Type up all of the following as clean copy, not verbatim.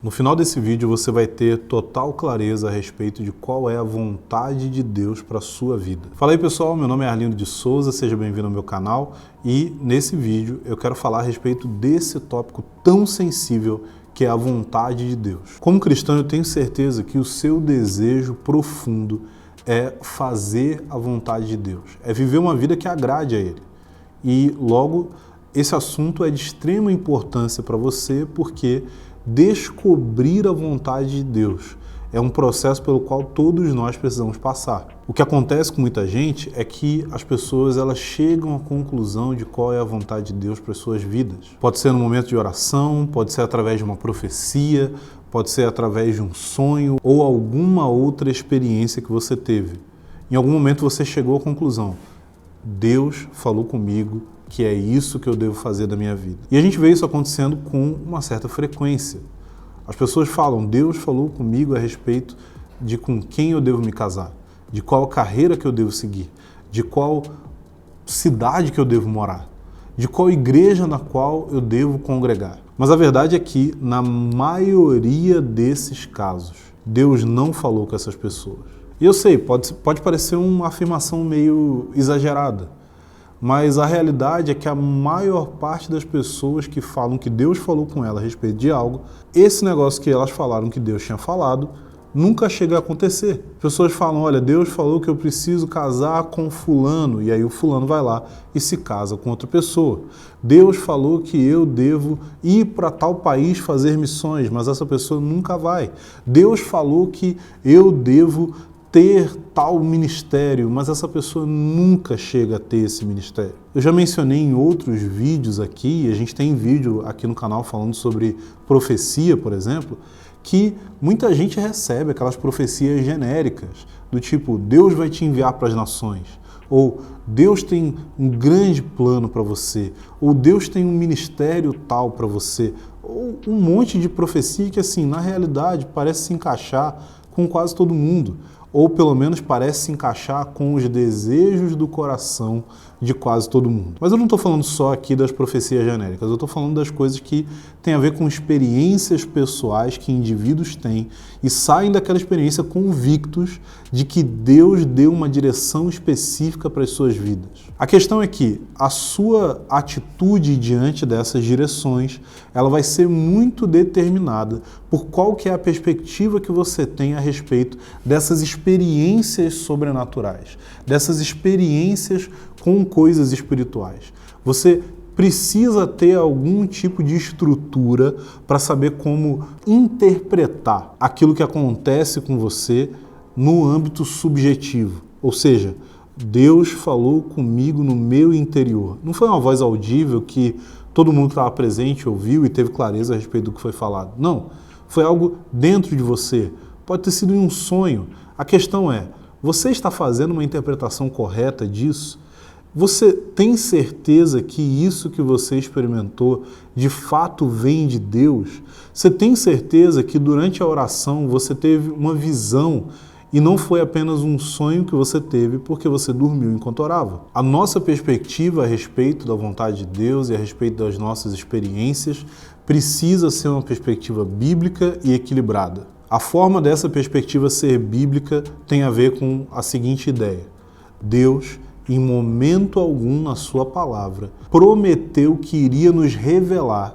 No final desse vídeo você vai ter total clareza a respeito de qual é a vontade de Deus para a sua vida. Fala aí pessoal, meu nome é Arlindo de Souza, seja bem-vindo ao meu canal e nesse vídeo eu quero falar a respeito desse tópico tão sensível que é a vontade de Deus. Como cristão eu tenho certeza que o seu desejo profundo é fazer a vontade de Deus, é viver uma vida que agrade a Ele. E logo esse assunto é de extrema importância para você porque descobrir a vontade de Deus é um processo pelo qual todos nós precisamos passar. O que acontece com muita gente é que as pessoas elas chegam à conclusão de qual é a vontade de Deus para as suas vidas. Pode ser no momento de oração, pode ser através de uma profecia, pode ser através de um sonho ou alguma outra experiência que você teve. Em algum momento você chegou à conclusão: Deus falou comigo que é isso que eu devo fazer da minha vida. E a gente vê isso acontecendo com uma certa frequência. As pessoas falam: Deus falou comigo a respeito de com quem eu devo me casar, de qual carreira que eu devo seguir, de qual cidade que eu devo morar, de qual igreja na qual eu devo congregar. Mas a verdade é que, na maioria desses casos, Deus não falou com essas pessoas. E eu sei, pode parecer uma afirmação meio exagerada, mas a realidade é que a maior parte das pessoas que falam que Deus falou com ela a respeito de algo, esse negócio que elas falaram que Deus tinha falado, nunca chega a acontecer. As pessoas falam: olha, Deus falou que eu preciso casar com fulano, e aí o fulano vai lá e se casa com outra pessoa. Deus falou que eu devo ir para tal país fazer missões, mas essa pessoa nunca vai. Deus falou que eu devo ter tal ministério, mas essa pessoa nunca chega a ter esse ministério. Eu já mencionei em outros vídeos aqui, a gente tem vídeo aqui no canal falando sobre profecia, por exemplo, que muita gente recebe aquelas profecias genéricas, do tipo: Deus vai te enviar para as nações, ou Deus tem um grande plano para você, ou Deus tem um ministério tal para você, ou um monte de profecia que, assim, na realidade parece se encaixar com quase todo mundo, ou pelo menos parece se encaixar com os desejos do coração de quase todo mundo. Mas eu não estou falando só aqui das profecias genéricas, eu estou falando das coisas que têm a ver com experiências pessoais que indivíduos têm e saem daquela experiência convictos de que Deus deu uma direção específica para as suas vidas. A questão é que a sua atitude diante dessas direções, ela vai ser muito determinada por qual que é a perspectiva que você tem a respeito dessas experiências sobrenaturais, dessas experiências com coisas espirituais. Você precisa ter algum tipo de estrutura para saber como interpretar aquilo que acontece com você no âmbito subjetivo. Ou seja, Deus falou comigo no meu interior. Não foi uma voz audível que todo mundo que estava presente ouviu e teve clareza a respeito do que foi falado. Não, foi algo dentro de você. Pode ter sido em um sonho. A questão é: você está fazendo uma interpretação correta disso? Você tem certeza que isso que você experimentou de fato vem de Deus? Você tem certeza que durante a oração você teve uma visão e não foi apenas um sonho que você teve porque você dormiu enquanto orava? A nossa perspectiva a respeito da vontade de Deus e a respeito das nossas experiências precisa ser uma perspectiva bíblica e equilibrada. A forma dessa perspectiva ser bíblica tem a ver com a seguinte ideia: Deus, em momento algum na sua palavra, prometeu que iria nos revelar,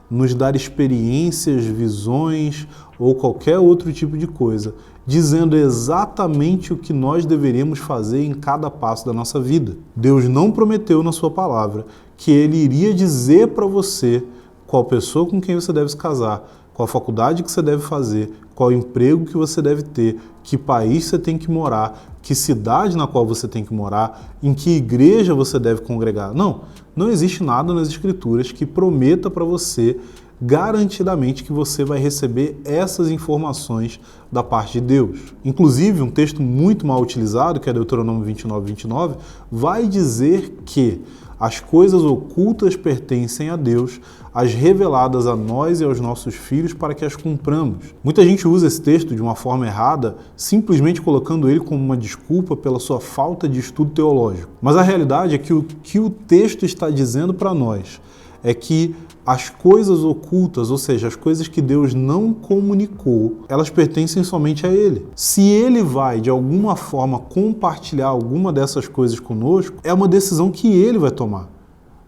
nos dar experiências, visões ou qualquer outro tipo de coisa, dizendo exatamente o que nós deveríamos fazer em cada passo da nossa vida. Deus não prometeu na sua palavra que Ele iria dizer para você qual pessoa com quem você deve se casar, qual faculdade que você deve fazer, qual emprego que você deve ter, que país você tem que morar, que cidade na qual você tem que morar, em que igreja você deve congregar. Não existe nada nas Escrituras que prometa para você garantidamente que você vai receber essas informações da parte de Deus. Inclusive, um texto muito mal utilizado, que é Deuteronômio 29:29, vai dizer que as coisas ocultas pertencem a Deus, as reveladas a nós e aos nossos filhos para que as cumpramos. Muita gente usa esse texto de uma forma errada, simplesmente colocando ele como uma desculpa pela sua falta de estudo teológico. Mas a realidade é que o que o texto está dizendo para nós é que as coisas ocultas, ou seja, as coisas que Deus não comunicou, elas pertencem somente a Ele. Se Ele vai, de alguma forma, compartilhar alguma dessas coisas conosco, é uma decisão que Ele vai tomar.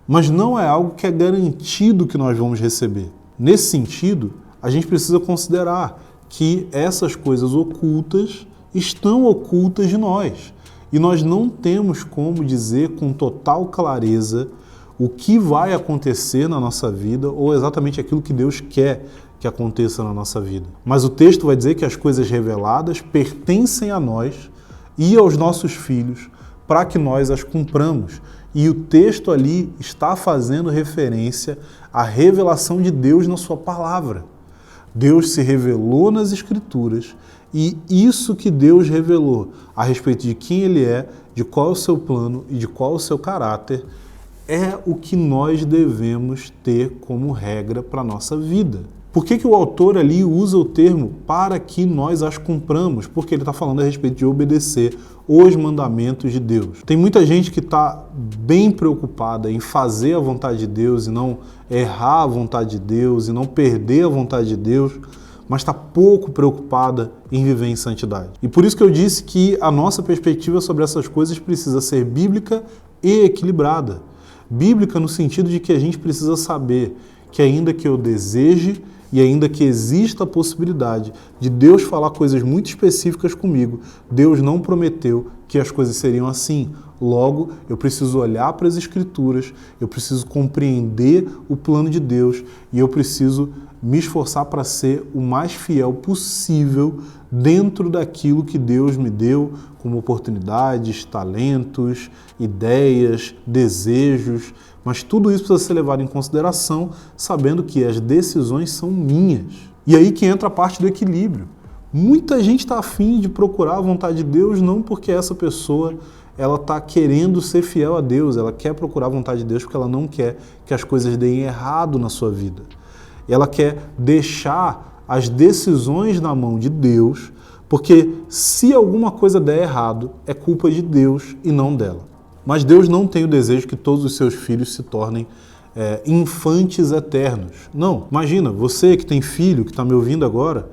Mas não é algo que é garantido que nós vamos receber. Nesse sentido, a gente precisa considerar que essas coisas ocultas estão ocultas de nós. E nós não temos como dizer com total clareza o que vai acontecer na nossa vida ou exatamente aquilo que Deus quer que aconteça na nossa vida. Mas o texto vai dizer que as coisas reveladas pertencem a nós e aos nossos filhos para que nós as cumpramos. E o texto ali está fazendo referência à revelação de Deus na sua palavra. Deus se revelou nas Escrituras e isso que Deus revelou a respeito de quem Ele é, de qual é o seu plano e de qual é o seu caráter, é o que nós devemos ter como regra para a nossa vida. Por que o autor ali usa o termo para que nós as cumpramos? Porque ele está falando a respeito de obedecer os mandamentos de Deus. Tem muita gente que está bem preocupada em fazer a vontade de Deus e não errar a vontade de Deus e não perder a vontade de Deus, mas está pouco preocupada em viver em santidade. E por isso que eu disse que a nossa perspectiva sobre essas coisas precisa ser bíblica e equilibrada. Bíblica no sentido de que a gente precisa saber que ainda que eu deseje e ainda que exista a possibilidade de Deus falar coisas muito específicas comigo, Deus não prometeu que as coisas seriam assim. Logo, eu preciso olhar para as Escrituras, eu preciso compreender o plano de Deus e eu preciso me esforçar para ser o mais fiel possível dentro daquilo que Deus me deu como oportunidades, talentos, ideias, desejos, mas tudo isso precisa ser levado em consideração, sabendo que as decisões são minhas. E aí que entra a parte do equilíbrio. Muita gente está afim de procurar a vontade de Deus não porque essa pessoa ela está querendo ser fiel a Deus, ela quer procurar a vontade de Deus porque ela não quer que as coisas deem errado na sua vida. Ela quer deixar as decisões na mão de Deus, porque se alguma coisa der errado, é culpa de Deus e não dela. Mas Deus não tem o desejo que todos os seus filhos se tornem infantes eternos. Não, imagina, você que tem filho, que está me ouvindo agora,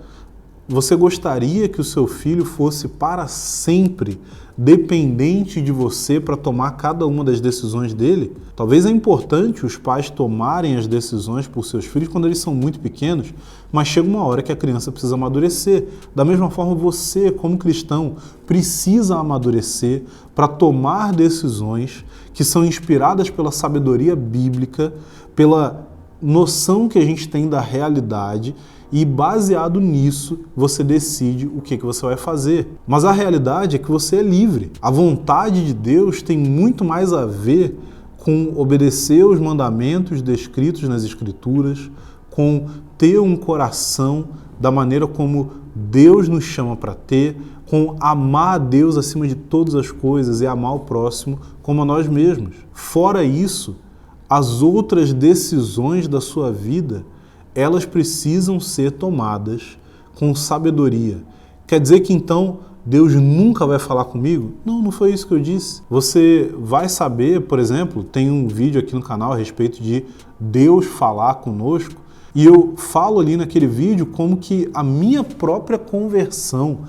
você gostaria que o seu filho fosse para sempre dependente de você para tomar cada uma das decisões dele? Talvez é importante os pais tomarem as decisões por seus filhos quando eles são muito pequenos, mas chega uma hora que a criança precisa amadurecer. Da mesma forma, você, como cristão, precisa amadurecer para tomar decisões que são inspiradas pela sabedoria bíblica, pela noção que a gente tem da realidade, e baseado nisso, você decide o que você vai fazer. Mas a realidade é que você é livre. A vontade de Deus tem muito mais a ver com obedecer os mandamentos descritos nas Escrituras, com ter um coração da maneira como Deus nos chama para ter, com amar a Deus acima de todas as coisas e amar o próximo como a nós mesmos. Fora isso, as outras decisões da sua vida, elas precisam ser tomadas com sabedoria. Quer dizer que então Deus nunca vai falar comigo? Não, não foi isso que eu disse. Você vai saber, por exemplo, tem um vídeo aqui no canal a respeito de Deus falar conosco, e eu falo ali naquele vídeo como que a minha própria conversão,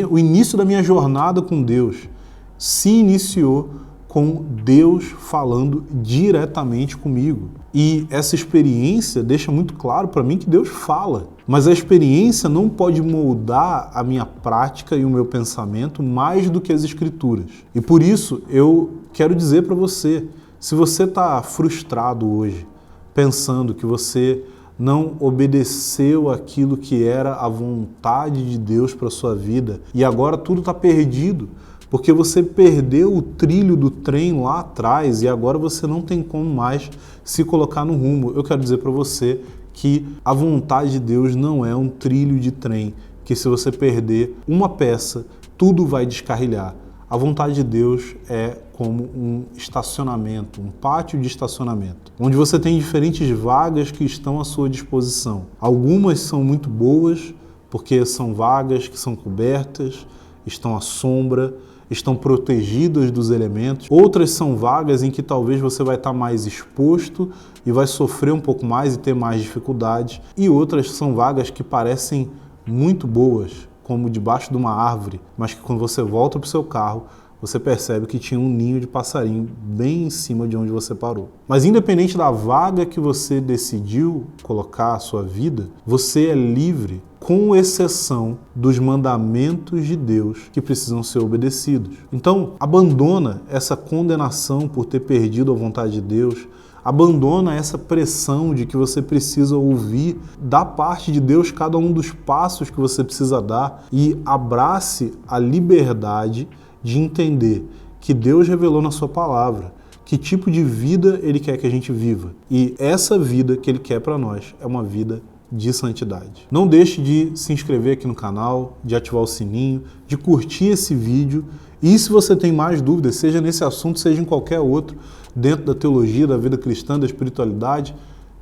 o início da minha jornada com Deus se iniciou com Deus falando diretamente comigo. E essa experiência deixa muito claro para mim que Deus fala. Mas a experiência não pode moldar a minha prática e o meu pensamento mais do que as Escrituras. E por isso eu quero dizer para você, se você está frustrado hoje, pensando que você não obedeceu aquilo que era a vontade de Deus para a sua vida e agora tudo está perdido, porque você perdeu o trilho do trem lá atrás e agora você não tem como mais se colocar no rumo. Eu quero dizer para você que a vontade de Deus não é um trilho de trem, que se você perder uma peça, tudo vai descarrilhar. A vontade de Deus é como um estacionamento, um pátio de estacionamento, onde você tem diferentes vagas que estão à sua disposição. Algumas são muito boas, porque são vagas que são cobertas, estão à sombra, estão protegidas dos elementos. Outras são vagas em que talvez você vai estar mais exposto e vai sofrer um pouco mais e ter mais dificuldades. E outras são vagas que parecem muito boas, como debaixo de uma árvore, mas que quando você volta para o seu carro, você percebe que tinha um ninho de passarinho bem em cima de onde você parou. Mas independente da vaga que você decidiu colocar a sua vida, você é livre, com exceção dos mandamentos de Deus que precisam ser obedecidos. Então, abandona essa condenação por ter perdido a vontade de Deus, abandona essa pressão de que você precisa ouvir da parte de Deus cada um dos passos que você precisa dar e abrace a liberdade de entender que Deus revelou na sua palavra que tipo de vida Ele quer que a gente viva. E essa vida que Ele quer para nós é uma vida de santidade. Não deixe de se inscrever aqui no canal, de ativar o sininho, de curtir esse vídeo. E se você tem mais dúvidas, seja nesse assunto, seja em qualquer outro, dentro da teologia, da vida cristã, da espiritualidade,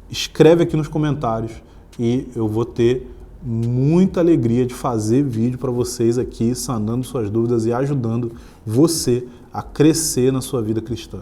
escreve aqui nos comentários e eu vou ter muita alegria de fazer vídeo para vocês aqui, sanando suas dúvidas e ajudando você a crescer na sua vida cristã.